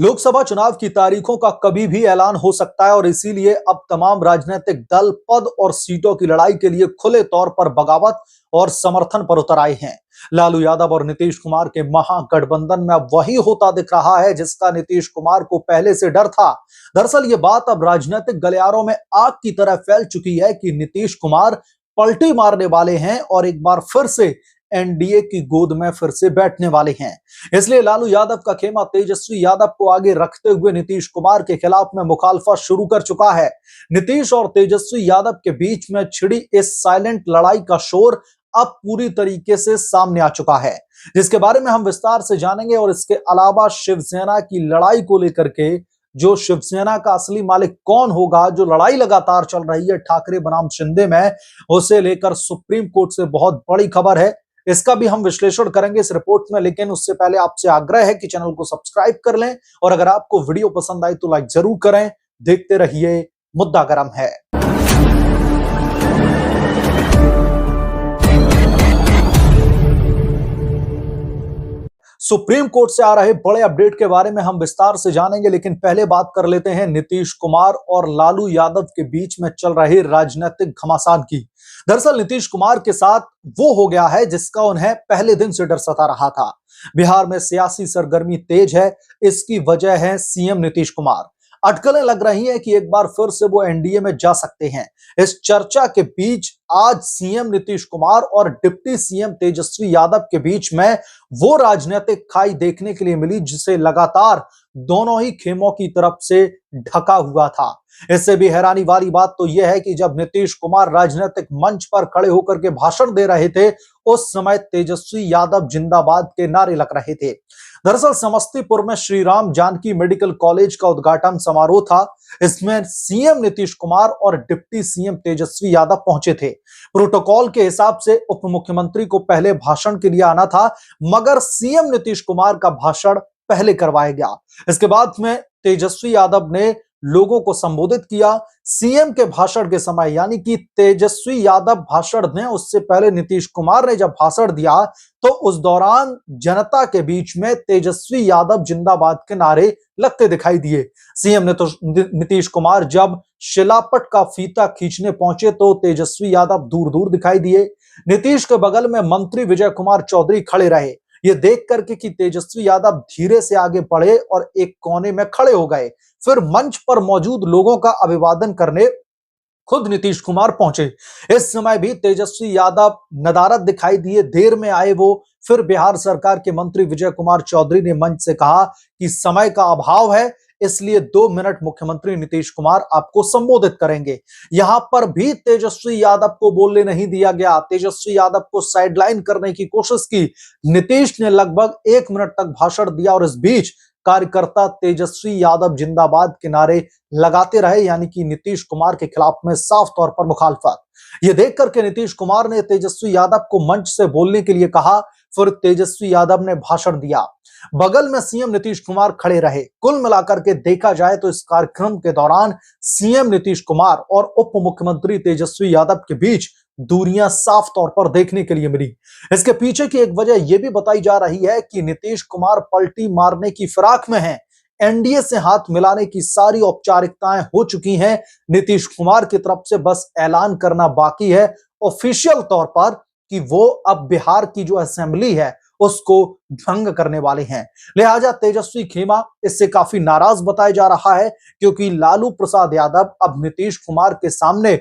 लोकसभा चुनाव की तारीखों का कभी भी ऐलान हो सकता है और इसीलिए अब तमाम राजनीतिक दल पद और सीटों की लड़ाई के लिए खुले तौर पर बगावत और समर्थन पर उतर आए हैं। लालू यादव और नीतीश कुमार के महागठबंधन में अब वही होता दिख रहा है जिसका नीतीश कुमार को पहले से डर था। दरअसल ये बात अब राजनीतिक गलियारों में आग की तरह फैल चुकी है कि नीतीश कुमार पलटी मारने वाले हैं और एक बार फिर से एनडीए की गोद में फिर से बैठने वाले हैं। इसलिए लालू यादव का खेमा तेजस्वी यादव को आगे रखते हुए नीतीश कुमार के खिलाफ में मुखालफत शुरू कर चुका है। नीतीश और तेजस्वी यादव के बीच में छिड़ी इस साइलेंट लड़ाई का शोर अब पूरी तरीके से सामने आ चुका है, जिसके बारे में हम विस्तार से जानेंगे। और इसके अलावा शिवसेना की लड़ाई को लेकर के जो शिवसेना का असली मालिक कौन होगा, जो लड़ाई लगातार चल रही है ठाकरे बनाम शिंदे में, उसे लेकर सुप्रीम कोर्ट से बहुत बड़ी खबर है। इसका भी हम विश्लेषण करेंगे इस रिपोर्ट में, लेकिन उससे पहले आपसे आग्रह है कि चैनल को सब्सक्राइब कर लें और अगर आपको वीडियो पसंद आई तो लाइक जरूर करें। देखते रहिए, मुद्दा गरम है। सुप्रीम कोर्ट से आ रहे बड़े अपडेट के बारे में हम विस्तार से जानेंगे, लेकिन पहले बात कर लेते हैं नीतीश कुमार और लालू यादव के बीच में चल रहे राजनीतिक घमासान की। दरअसल नीतीश कुमार के साथ वो हो गया है जिसका उन्हें पहले दिन से डर सता रहा था। बिहार में सियासी सरगर्मी तेज है, इसकी वजह है सीएम नीतीश कुमार। अटकलें लग रही हैं कि एक बार फिर से वो एनडीए में जा सकते हैं। इस चर्चा के बीच आज सीएम नीतीश कुमार और डिप्टी सीएम तेजस्वी यादव के बीच में वो राजनीतिक खाई देखने के लिए मिली जिसे लगातार दोनों ही खेमों की तरफ से ढका हुआ था। इससे भी हैरानी वाली बात तो यह है कि जब नीतीश कुमार राजनीतिक मंच पर खड़े होकर के भाषण दे रहे थे, उस समय तेजस्वी यादव जिंदाबाद के नारे लग रहे थे। दरअसल समस्तीपुर में श्री राम जानकी मेडिकल कॉलेज का उद्घाटन समारोह था। इसमें सीएम नीतीश कुमार और डिप्टी सीएम तेजस्वी यादव पहुंचे थे। प्रोटोकॉल के हिसाब से उप मुख्यमंत्री को पहले भाषण के लिए आना था, मगर सीएम नीतीश कुमार का भाषण पहले करवाया गया। इसके बाद में तेजस्वी यादव ने लोगों को संबोधित किया। सीएम के भाषण के समय, यानी कि तेजस्वी यादव भाषण दें उससे पहले नीतीश कुमार ने जब भाषण दिया तो उस दौरान जनता के बीच में तेजस्वी यादव जिंदाबाद के नारे लगते दिखाई दिए। सीएम नीतीश कुमार जब शिलापट का फीता खींचने पहुंचे तो तेजस्वी यादव दूर दूर दिखाई दिए। नीतीश के बगल में मंत्री विजय कुमार चौधरी खड़े रहे। ये देख करके कि तेजस्वी यादव धीरे से आगे बढ़े और एक कोने में खड़े हो गए। फिर मंच पर मौजूद लोगों का अभिवादन करने खुद नीतीश कुमार पहुंचे। इस समय भी तेजस्वी यादव नदारद दिखाई दिए, देर में आए वो। फिर बिहार सरकार के मंत्री विजय कुमार चौधरी ने मंच से कहा कि समय का अभाव है, इसलिए 2 मिनट मुख्यमंत्री नीतीश कुमार आपको संबोधित करेंगे। यहां पर भी तेजस्वी यादव को बोलने नहीं दिया गया। तेजस्वी यादव को साइडलाइन करने की कोशिश की। नीतीश ने लगभग 1 मिनट तक भाषण दिया और इस बीच कार्यकर्ता तेजस्वी यादव जिंदाबाद के नारे लगाते रहे, यानी कि नीतीश कुमार के खिलाफ में साफ तौर पर मुखालफत। यह देख करके नीतीश कुमार ने तेजस्वी यादव को मंच से बोलने के लिए कहा। फिर तेजस्वी यादव ने भाषण दिया। बगल में सीएम नीतीश कुमार खड़े रहे। कुल मिलाकर के देखा जाए तो इस कार्यक्रम के दौरान सीएम नीतीश कुमार और उप मुख्यमंत्री तेजस्वी यादव के बीच दूरियां साफ तौर पर देखने के लिए मिली। इसके पीछे की एक वजह यह भी बताई जा रही है कि नीतीश कुमार पलटी मारने की फिराक में हैं। एनडीए से हाथ मिलाने की सारी औपचारिकताएं हो चुकी हैं। नीतीश कुमार की तरफ से बस ऐलान करना बाकी है ऑफिशियल तौर पर कि वो अब बिहार की जो असेंबली है उसको भंग करने वाले हैं। लिहाजा तेजस्वी खेमा इससे काफी नाराज बताया जा रहा है, क्योंकि लालू प्रसाद यादव अब नीतीश कुमार के सामने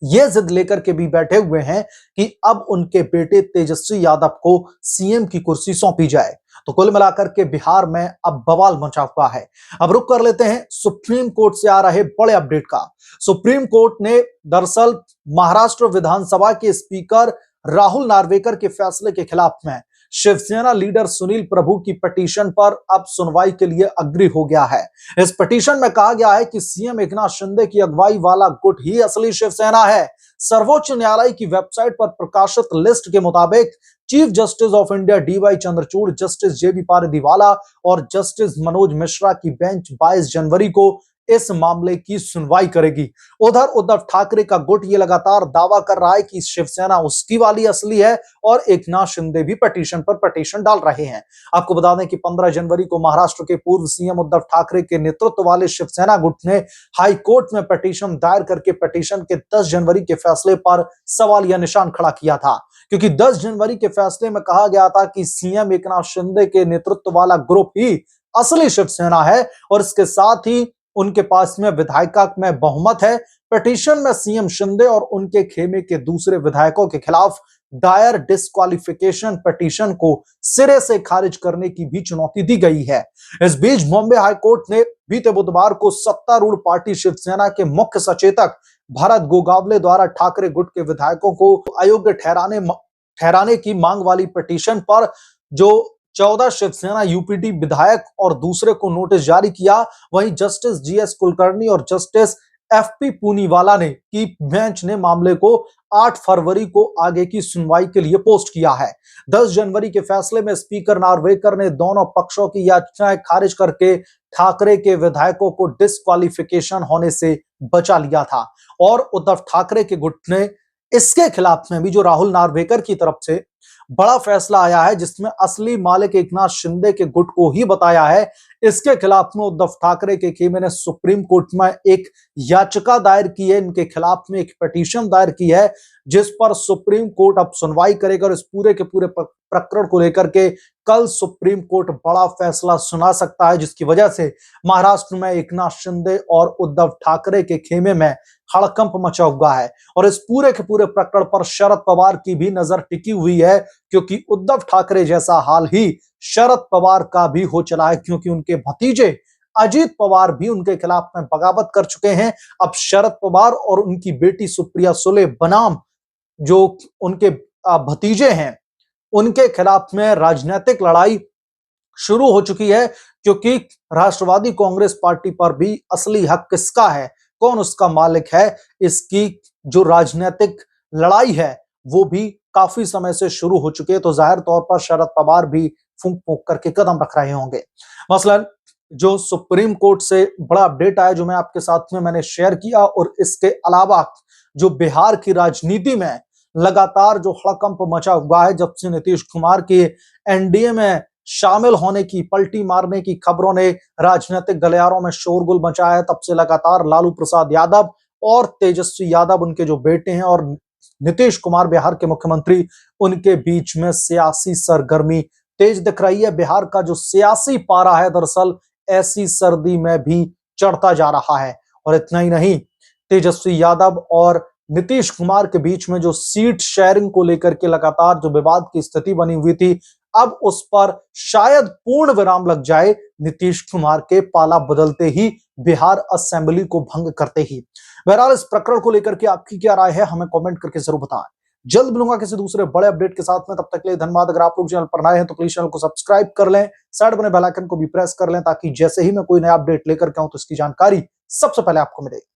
ये जिद लेकर के भी बैठे हुए हैं कि अब उनके बेटे तेजस्वी यादव को सीएम की कुर्सी सौंपी जाए। तो कुल मिलाकर के बिहार में अब बवाल मचा हुआ है। अब रुक कर लेते हैं सुप्रीम कोर्ट से आ रहे बड़े अपडेट का। सुप्रीम कोर्ट ने दरअसल महाराष्ट्र विधानसभा के स्पीकर राहुल नार्वेकर के फैसले के खिलाफ में शिवसेना लीडर सुनील प्रभु की पिटीशन पर अब सुनवाई के लिए अग्री हो गया है। इस पिटीशन में कहा गया है कि सीएम एकनाथ शिंदे की अगुवाई वाला गुट ही असली शिवसेना है। सर्वोच्च न्यायालय की वेबसाइट पर प्रकाशित लिस्ट के मुताबिक chief justice of India DY Chandrachud, justice JB Pardiwala और जस्टिस मनोज मिश्रा की बेंच 22 जनवरी को इस मामले की सुनवाई करेगी। उधर उद्धव ठाकरे का गुट ये लगातार दावा कर रहा है कि शिवसेना उसकी वाली असली है और एकनाथ शिंदे भी पिटीशन पर पिटीशन डाल रहे हैं। आपको बता दें कि 15 जनवरी को महाराष्ट्र के पूर्व सीएम उद्धव ठाकरे के नेतृत्व वाले शिवसेना गुट ने हाई कोर्ट में पिटीशन दायर करके पिटीशन के 10 जनवरी के फैसले पर सवालिया निशान खड़ा किया था, क्योंकि 10 जनवरी के फैसले में कहा गया था कि सीएम एकनाथ शिंदे के नेतृत्व वाला ग्रुप ही असली शिवसेना है और इसके साथ ही उनके पास में विधायिका में बहुमत है। पिटीशन में सीएम शिंदे और उनके खेमे के दूसरे विधायकों के खिलाफ दायर डिस्क्वालिफिकेशन पिटीशन को सिरे से खारिज करने की भी चुनौती दी गई है। इस बीच बॉम्बे हाईकोर्ट ने बीते बुधवार को सत्तारूढ़ पार्टी शिवसेना के मुख्य सचेतक भरत गोगावले द्वारा ठाकरे गुट के विधायकों को अयोग्य ठहराने की मांग वाली पिटीशन पर जो 14 शिवसेना यूपीडी विधायक और दूसरे को नोटिस जारी किया। वहीं जस्टिस जीएस कुलकर्णी और जस्टिस एफपी पूनीवाला ने की बेंच ने मामले को 8 फरवरी को आगे की सुनवाई के लिए पोस्ट किया है। 10 जनवरी के फैसले में स्पीकर नार्वेकर ने दोनों पक्षों की याचिकाएं खारिज करके ठाकरे के विधायकों को डिस्क्वालिफिकेशन होने से बचा लिया था और उद्धव ठाकरे के गुट ने इसके खिलाफ में भी जो राहुल नार्वेकर की तरफ से बड़ा फैसला आया है, जिसमें असली मालिक एकनाथ शिंदे के गुट को ही बताया है। इसके खिलाफ में उद्धव ठाकरे के खेमे ने सुप्रीम कोर्ट में एक याचिका दायर की है, इनके खिलाफ में एक पिटीशन दायर की है, जिस पर सुप्रीम कोर्ट अब सुनवाई करेगा और इस पूरे के पूरे प्रकरण को लेकर के कल सुप्रीम कोर्ट बड़ा फैसला सुना सकता है, जिसकी वजह से महाराष्ट्र में एकनाथ शिंदे और उद्धव ठाकरे के खेमे में हड़कंप मचा हुआ है और इस पूरे के पूरे प्रकरण पर शरद पवार की भी नजर टिकी हुई है, क्योंकि उद्धव ठाकरे जैसा हाल ही शरद पवार का भी हो चला है, क्योंकि उनके भतीजे अजीत पवार भी उनके खिलाफ में बगावत कर चुके हैं। अब शरद पवार और उनकी बेटी सुप्रिया सुले बनाम जो उनके भतीजे हैं, उनके खिलाफ में राजनीतिक लड़ाई शुरू हो चुकी है, क्योंकि राष्ट्रवादी कांग्रेस पार्टी पर भी असली हक किसका है, कौन उसका मालिक है, इसकी जो राजनीतिक लड़ाई है वो भी काफी समय से शुरू हो चुकी है। तो जाहिर तौर पर शरद पवार भी फूंक फूंक करके कदम रख रहे होंगे। मसलन जो सुप्रीम कोर्ट से बड़ा अपडेट आया जो मैं आपके साथ में मैंने शेयर किया, और इसके अलावा जो बिहार की राजनीति में लगातार जो हड़कंप मचा हुआ है, जब से नीतीश कुमार के एनडीए में शामिल होने की, पलटी मारने की खबरों ने राजनीतिक गलियारों में शोरगुल मचाया है, तब से लगातार लालू प्रसाद यादव और तेजस्वी यादव उनके जो बेटे हैं और नीतीश कुमार बिहार के मुख्यमंत्री, उनके बीच में सियासी सरगर्मी तेज दिख रही है। बिहार का जो सियासी पारा है दरअसल ऐसी सर्दी में भी चढ़ता जा रहा है। और इतना ही नहीं, तेजस्वी यादव और नीतीश कुमार के बीच में जो सीट शेयरिंग को लेकर के लगातार जो विवाद की स्थिति बनी हुई थी, अब उस पर शायद पूर्ण विराम लग जाए नीतीश कुमार के पाला बदलते ही, बिहार असेंबली को भंग करते ही। बहरहाल इस प्रकरण को लेकर के आपकी क्या राय है, हमें कमेंट करके जरूर बताएं। जल्द मिलूंगा किसी दूसरे बड़े अपडेट के साथ में, तब तक के लिए धन्यवाद। अगर आप लोग चैनल पर नए हैं तो प्लीज चैनल को सब्सक्राइब कर लें, साइड बने बेल आइकन को भी प्रेस कर लें, ताकि जैसे ही मैं कोई नया अपडेट लेकर के आऊं तो इसकी जानकारी सबसे पहले आपको मिले।